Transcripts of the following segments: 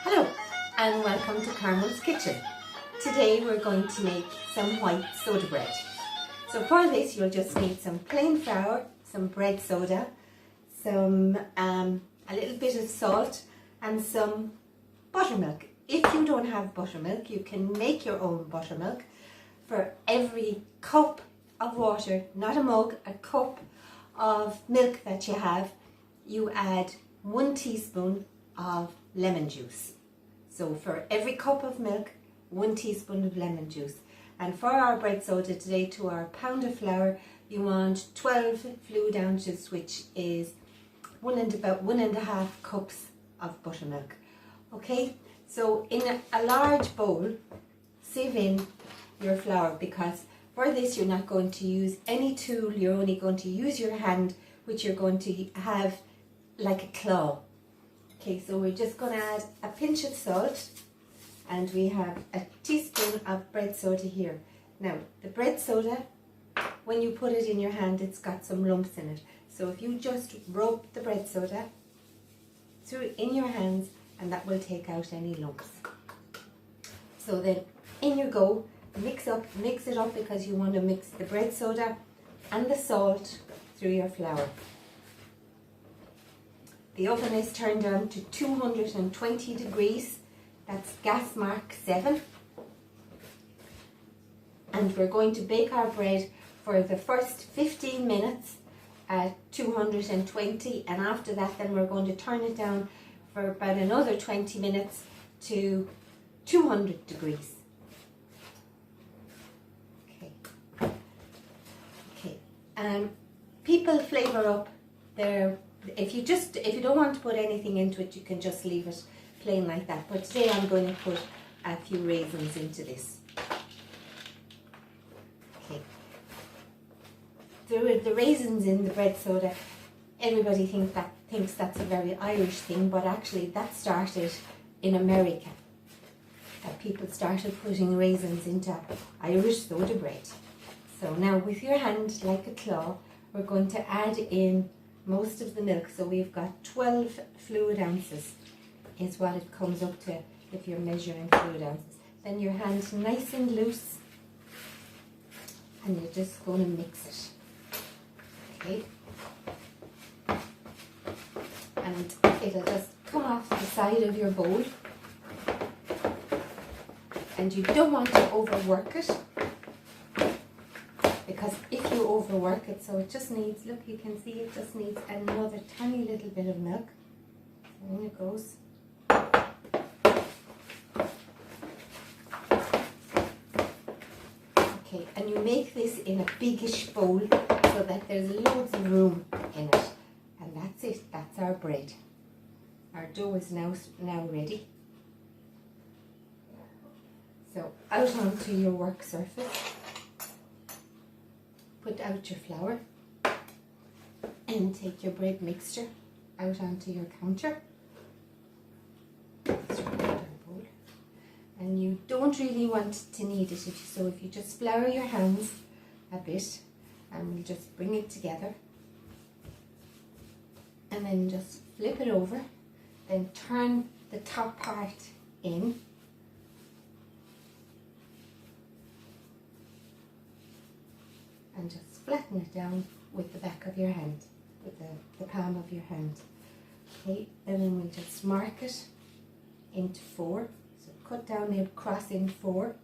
Hello and welcome to Carmel's Kitchen. Today we're going to make some white soda bread. So for this you'll just need some plain flour, some bread soda, some a little bit of salt and some buttermilk. If you don't have buttermilk, you can make your own buttermilk. For every cup of water, not a mug, a cup of milk that you have, you add 1 teaspoon of lemon juice. So for every cup of milk, 1 teaspoon of lemon juice. And for our bread soda today, to our pound of flour, you want 12 fluid ounces, which is about 1.5 cups of buttermilk. Okay, so in a large bowl, sieve in your flour, because for this you're not going to use any tool, you're only going to use your hand, which you're going to have like a claw. Okay, so we're just going to add a pinch of salt, and we have a teaspoon of bread soda here. Now, the bread soda, when you put it in your hand, it's got some lumps in it. So if you just rub the bread soda through in your hands, and that will take out any lumps. So then in you go, mix it up, because you want to mix the bread soda and the salt through your flour. The oven is turned on to 220 degrees, that's gas mark 7. And we're going to bake our bread for the first 15 minutes at 220, and after that then we're going to turn it down for about another 20 minutes to 200 degrees. People flavour up their, if you don't want to put anything into it, you can just leave it plain like that. But today I'm going to put a few raisins into this. Okay. The raisins in the bread soda, everybody thinks that's a very Irish thing, but actually that started in America. People started putting raisins into Irish soda bread. So now with your hand, like a claw, we're going to add in most of the milk. So we've got 12 fluid ounces is what it comes up to if you're measuring fluid ounces. Then your hand nice and loose, and you're just going to mix it. Okay. And it'll just come off the side of your bowl. And you don't want to overwork it, because if you overwork it, so it just needs, look, you can see it just needs another tiny little bit of milk. So in it goes. Okay, and you make this in a biggish bowl so that there's loads of room in it. And that's it, that's our bread. Our dough is now ready. So out onto your work surface. Put out your flour and take your bread mixture out onto your counter. And you don't really want to knead it, so if you just flour your hands a bit, and we'll just bring it together, and then just flip it over, then turn the top part in. And just flatten it down with the back of your hand, with the palm of your hand. Okay, and then we'll just mark it into 4. So cut down across in 4.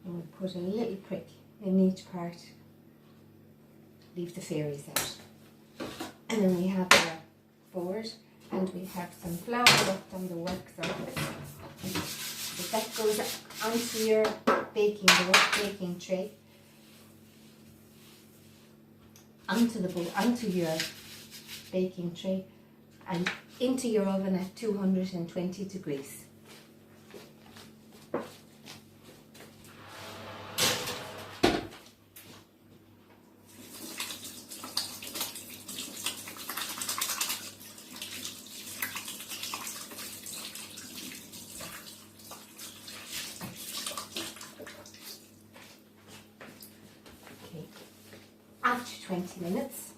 And we'll put a little prick in each part. Leave the fairies out. And then we have our board, and we have some flour left on the work surface. So that goes onto your baking tray, onto your baking tray, and into your oven at 220 degrees. After 20 minutes,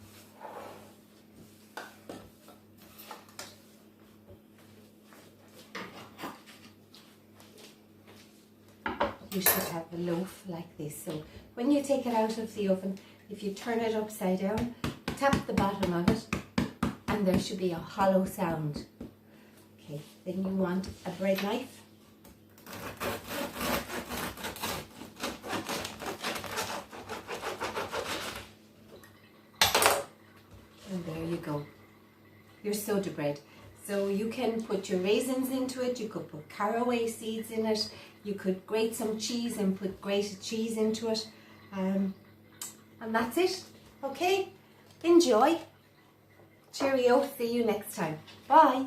you should have a loaf like this. So when you take it out of the oven, if you turn it upside down, tap the bottom of it, and there should be a hollow sound. Okay, then you want a bread knife. And there you go, your soda bread. So you can put your raisins into it, you could put caraway seeds in it, you could grate some cheese and put grated cheese into it. And that's it. Okay, enjoy. Cheerio, see you next time. Bye.